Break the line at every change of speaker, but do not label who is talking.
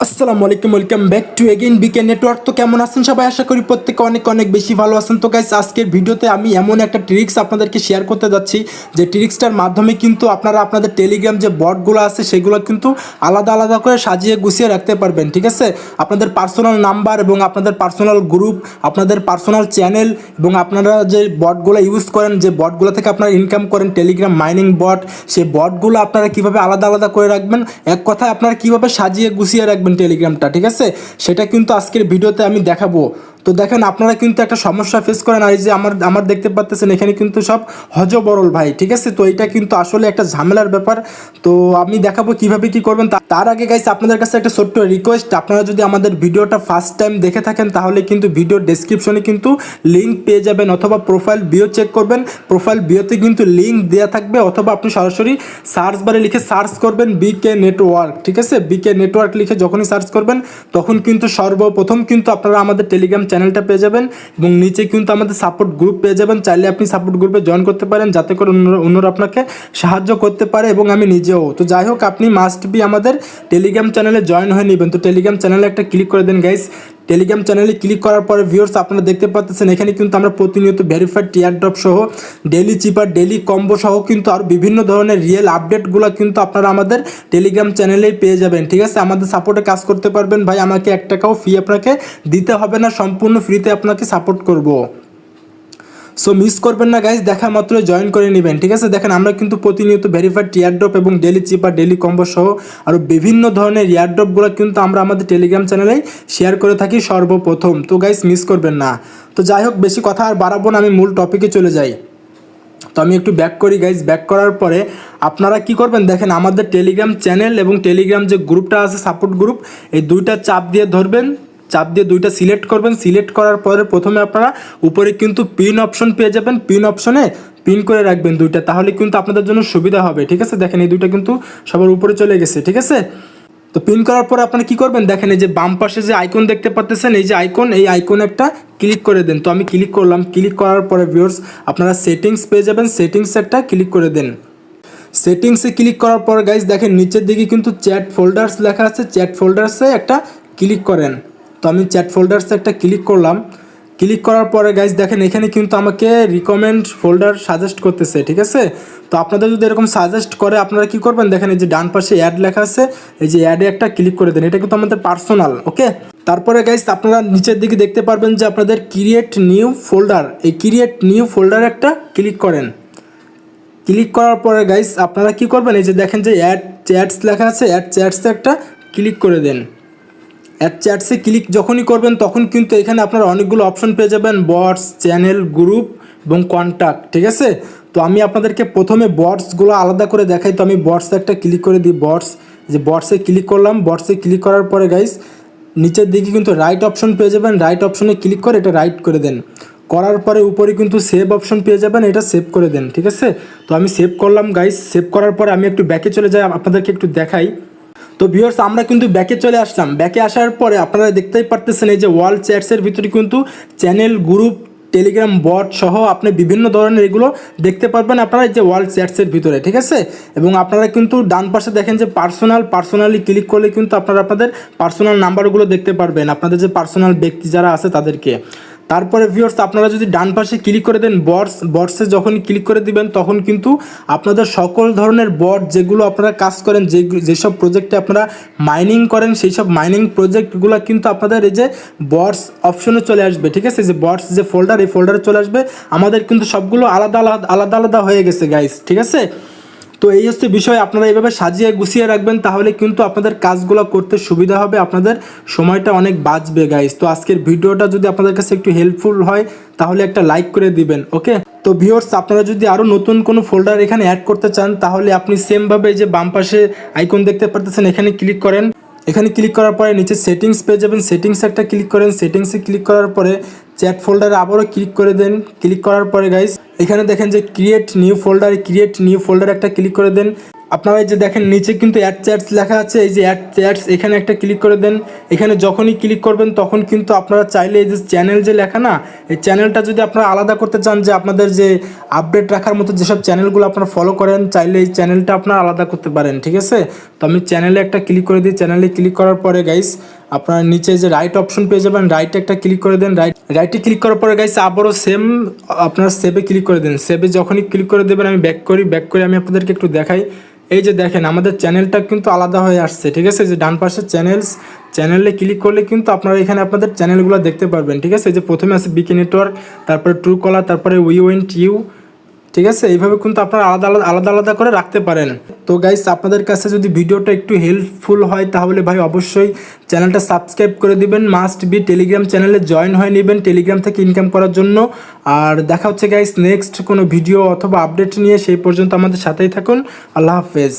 আসসালামু আলাইকুম, welcome back to again BK network. তো কেমন আছেন সবাই? আশা করি প্রত্যেকে অনেক অনেক বেশি ভালো আছেন। তো গাইস, আজকের ভিডিওতে আমি এমন একটা ট্রিক্স আপনাদেরকে শেয়ার করতে যাচ্ছি যে ট্রিক্সটার মাধ্যমে কিন্তু আপনারা আপনাদের টেলিগ্রাম যে বটগুলো আছে সেগুলো কিন্তু আলাদা আলাদা করে সাজিয়ে গুছিয়ে রাখতে পারবেন। ঠিক আছে, আপনাদের পার্সোনাল নাম্বার এবং আপনাদের পার্সোনাল গ্রুপ, আপনাদের পার্সোনাল চ্যানেল এবং আপনারা যে বটগুলো ইউজ করেন, যে বটগুলো থেকে আপনারা ইনকাম করেন, টেলিগ্রাম মাইনিং বট, সেই বটগুলো আপনারা কীভাবে আলাদা আলাদা করে রাখবেন, এক কথায় আপনারা কীভাবে সাজিয়ে গুছিয়ে রাখবেন টেলিগ্রামটা। ঠিক আছে, সেটা কিন্তু আজকের ভিডিওতে আমি দেখাবো। তো দেখেন, আপনারা কিন্তু একটা সমস্যা ফেস করেন, আর এই যে আমার দেখতে পাচ্ছেন এখানে কিন্তু সব হজবরল ভাই। ঠিক আছে, তো এটা কিন্তু আসলে একটা ঝামেলার ব্যাপার। তো আমি দেখাবো কিভাবে কি করবেন। তার আগে গাইস, আপনাদের কাছে একটা ছোট্ট রিকোয়েস্ট, আপনারা যদি আমাদের ভিডিওটা ফার্স্ট টাইম দেখে থাকেন তাহলে কিন্তু ভিডিওর ডেসক্রিপশনে কিন্তু লিঙ্ক পেয়ে যাবেন, অথবা প্রোফাইল বিও চেক করবেন, প্রোফাইল বিওতে কিন্তু লিঙ্ক দেওয়া থাকবে, অথবা আপনি সরাসরি সার্চ বারে লিখে সার্চ করবেন বিকে নেটওয়ার্ক। ঠিক আছে, বিকে নেটওয়ার্ক লিখে যখনই সার্চ করবেন তখন কিন্তু সর্বপ্রথম কিন্তু আপনারা আমাদের টেলিগ্রাম চ্যানেলটা পেয়ে যাবেন, এবং নিচে কিন্তু আমাদের সাপোর্ট গ্রুপ পেয়ে যাবেন। চাইলে আপনি সাপোর্ট গ্রুপে জয়েন করতে পারেন, যাতে করে অন্যরা আপনাকে সাহায্য করতে পারে, এবং আমি নিজেও। তো যাই হোক, আপনি মাস্ট বি আমাদের টেলিগ্রাম চ্যানেলে জয়েন হয়ে নেবেন। তো টেলিগ্রাম চ্যানেলে একটা ক্লিক করে দেন গাইস। টেলিগ্রাম চ্যানেলে ক্লিক করার পরে ভিউয়ার্স, আপনারা দেখতে পাচ্ছেন এখানে কিন্তু আমরা প্রতিনিয়ত ভেরিফাইড টিয়ার ড্রপ সহ, ডেলি চিপার, ডেলি কম্বো সহ কিন্তু আর বিভিন্ন ধরনের রিয়েল আপডেটগুলো কিন্তু আপনারা আমাদের টেলিগ্রাম চ্যানেলেই পেয়ে যাবেন। ঠিক আছে, আমাদের সাপোর্টে কাজ করতে পারবেন ভাই, আমাকে 1 টাকাও ফি আপনাকে দিতে হবে না, সম্পূর্ণ ফ্রিতে আপনাকে সাপোর্ট করব। সো মিস করবেন না গাইজ, দেখা মাত্র জয়েন করে নেবেন। ঠিক আছে, দেখেন আমরা কিন্তু প্রতিনিয়ত ভেরিফাইড টিয়ারড্রপ এবং ডেলি চিপার, ডেলি কম্বো সহ আরও বিভিন্ন ধরনের ইয়ারড্রপগুলো কিন্তু আমরা আমাদের টেলিগ্রাম চ্যানেলেই শেয়ার করে থাকি সর্বপ্রথম। তো গাইজ মিস করবেন না। তো যাই হোক, বেশি কথা আর বাড়াবো না, আমি মূল টপিকে চলে যাই। তো আমি একটু ব্যাক করি গাইজ। ব্যাক করার পরে আপনারা কি করবেন, দেখেন আমাদের টেলিগ্রাম চ্যানেল এবং টেলিগ্রাম যে গ্রুপটা আছে, সাপোর্ট গ্রুপ, এই দুইটা চাপ দিয়ে ধরবেন, চাপ দিয়ে দুইটা সিলেক্ট করবেন। সিলেক্ট করার পরে প্রথমে আপনারা উপরে কিন্তু পিন অপশন পেয়ে যাবেন, পিন অপশনে পিন করে রাখবেন দুইটা, তাহলে কিন্তু আপনাদের জন্য সুবিধা হবে। ঠিক আছে, দেখেন এই দুইটা কিন্তু সবার উপরে চলে গেছে। ঠিক আছে, তো পিন করার পর আপনারা কি করবেন, দেখেন এই যে বাম পাশে যে আইকন দেখতে পাচ্ছেন, এই যে আইকন, এই আইকন একটা ক্লিক করে দেন। তো আমি ক্লিক করলাম। ক্লিক করার পরে ভিউয়ার্স, আপনারা সেটিংস পেয়ে যাবেন, সেটিংস একটা ক্লিক করে দেন। সেটিংসে ক্লিক করার পর গাইজ দেখেন নিচের দিকে কিন্তু চ্যাট ফোল্ডার্স লেখা আছে, চ্যাট ফোল্ডার্সে একটা ক্লিক করেন। তো আমি চ্যাট ফোল্ডার্সে একটা ক্লিক করলাম। ক্লিক করার পরে গাইজ দেখেন এখানে কিন্তু আমাকে রিকমেন্ড ফোল্ডার সাজেস্ট করতেছে। ঠিক আছে, তো আপনাদের যদি এরকম সাজেস্ট করে আপনারা কি করবেন, দেখেন এই যে ডান পাশে অ্যাড লেখা আছে, এই যে অ্যাডে একটা ক্লিক করে দেন। এটা কিন্তু আমাদের পার্সোনাল। ওকে, তারপরে গাইজ আপনারা নিচের দিকে দেখতে পারবেন যে আপনাদের ক্রিয়েট নিউ ফোল্ডার, এই ক্রিয়েট নিউ ফোল্ডার একটা ক্লিক করেন। ক্লিক করার পরে গাইস আপনারা কি করবেন, এই যে দেখেন যে অ্যাড চ্যাটস লেখা আছে, অ্যাড চ্যাটসে একটা ক্লিক করে দেন। অ্যাড চ্যাটসে ক্লিক যখনই করবেন তখন কিন্তু এখানে আপনারা অনেকগুলো অপশন পেয়ে যাবেন, বটস, চ্যানেল, গ্রুপ এবং কন্ট্যাক্ট। ঠিক আছে, তো আমি আপনাদেরকে প্রথমে বটসগুলো আলাদা করে দেখাই। তো আমি বটসে একটা ক্লিক করে দিই, বটস, যে বটসে ক্লিক করলাম। বটসে ক্লিক করার পরে গাইস নিচের দিকে কিন্তু রাইট অপশন পেয়ে যাবেন, রাইট অপশনে ক্লিক করে এটা রাইট করে দেন। করার পরে উপরে কিন্তু সেভ অপশন পেয়ে যাবেন, এটা সেভ করে দেন। ঠিক আছে, তো আমি সেভ করলাম গাইস। সেভ করার পরে আমি একটু ব্যাকে চলে যাই, আপনাদেরকে একটু দেখাই। তো ভিউয়ার্স, আমরা কিন্তু ব্যাকে চলে আসলাম। ব্যাকে আসার পরে আপনারা দেখতেই পারতেছেন এই যে ওয়াল চ্যাটসের ভিতরে কিন্তু চ্যানেল, গ্রুপ, টেলিগ্রাম বট সহ আপনি বিভিন্ন ধরনের এগুলো দেখতে পারবেন আপনারা এই যে ওয়াল চ্যাটসের ভিতরে। ঠিক আছে, এবং আপনারা কিন্তু ডান পাশে দেখেন যে পার্সোনালি ক্লিক করলে কিন্তু আপনারা আপনাদের পার্সোনাল নাম্বারগুলো দেখতে পারবেন, আপনাদের যে পার্সোনাল ব্যক্তি যারা আছে তাদেরকে। তারপরে ভিউয়ার্স, আপনারা যদি ডান পাশে ক্লিক করে দেন বটসে যখন ক্লিক করে দিবেন তখন কিন্তু আপনাদের সকল ধরনের বট যেগুলো আপনারা কাজ করেন, যেসব প্রজেক্টে আপনারা মাইনিং করেন, সেই সব মাইনিং প্রজেক্টগুলো কিন্তু আপনাদের এই যে বটস অপশনে চলে আসবে। ঠিক আছে, যে বটস যে ফোল্ডার, এই ফোল্ডারে চলে আসবে। আমাদের কিন্তু সবগুলো আলাদা আলাদা হয়ে গেছে গাইস। ঠিক আছে, তো এই হচ্ছে বিষয়, আপনারা এইভাবে সাজিয়ে গুছিয়ে রাখবেন, তাহলে কিন্তু আপনাদের কাজগুলো করতে সুবিধা হবে, আপনাদের সময়টা অনেক বাঁচবে গাইস। তো আজকের ভিডিওটা যদি আপনাদের কাছে একটু হেল্পফুল হয় তাহলে একটা লাইক করে দিবেন। ওকে, তো ভিউয়ার্স, আপনারা যদি আরও নতুন কোনো ফোল্ডার এখানে অ্যাড করতে চান তাহলে আপনি সেমভাবে যে বাম পাশে আইকন দেখতে পারতেছেন, এখানে ক্লিক করেন। এখানে ক্লিক করার পরে নিচে সেটিংস পেয়ে যাবেন, সেটিংস একটা ক্লিক করেন। সেটিংসে ক্লিক করার পরে চ্যাট ফোল্ডারে আবারও ক্লিক করে দেন। ক্লিক করার পরে গাইস এখানে দেখেন যে ক্রিয়েট নিউ ফোল্ডার একটা ক্লিক করে দেন। আপনারা এই যে দেখেন নিচে কিন্তু অ্যাড চ্যাটস লেখা আছে, এই যে অ্যাড চ্যাটস এখানে একটা ক্লিক করে দেন। এখানে যখনই ক্লিক করবেন তখন কিন্তু আপনারা চাইলে এই যে চ্যানেল যে লেখা না, এই চ্যানেলটা যদি আপনারা আলাদা করতে চান, যে আপনাদের যে আপডেট রাখার মতো যেসব চ্যানেলগুলো আপনারা ফলো করেন, চাইলে এই চ্যানেলটা আপনারা আলাদা করতে পারেন, ঠিক আছে। তো আমি চ্যানেলে একটা ক্লিক করে দিই। চ্যানেলে ক্লিক করার পরে গাইস আপনারা নিচে যে রাইট অপশন পেয়ে যাবেন, রাইটে একটা ক্লিক করে দেন। রাইটে ক্লিক করার পরে গাইস আবারও সেম আপনারা সেভে ক্লিক করে দেন। সেভে যখনই ক্লিক করে দেবেন, আমি ব্যাক করে আমি আপনাদেরকে একটু দেখাই। এই যে দেখেন আমাদের চ্যানেলটা কিন্তু আলাদা হয়ে আসছে, ঠিক আছে। যে ডান পাশে চ্যানেলে ক্লিক করলে কিন্তু আপনারা এখানে আপনাদের চ্যানেলগুলো দেখতে পারবেন, ঠিক আছে। যে প্রথমে আছে বিকে নেটওয়ার্ক, তারপরে ট্রু কলার, তারপরে উই ওয়েন্ট ইউ, ঠিক আছে। এইভাবে কিন্তু আপনারা আলাদা আলাদা করে রাখতে পারেন। তো গাইস আপনাদের কাছে যদি ভিডিওটা একটু হেল্পফুল হয় তাহলে ভাই অবশ্যই চ্যানেলটা সাবস্ক্রাইব করে দিবেন। মাস্ট বি টেলিগ্রাম চ্যানেলে জয়েন হয়ে নেবেন টেলিগ্রাম থেকে ইনকাম করার জন্য। আর দেখা হচ্ছে গাইস নেক্সট কোনো ভিডিও অথবা আপডেট নিয়ে, সেই পর্যন্ত আমাদের সাথেই থাকুন। আল্লাহ হাফেজ।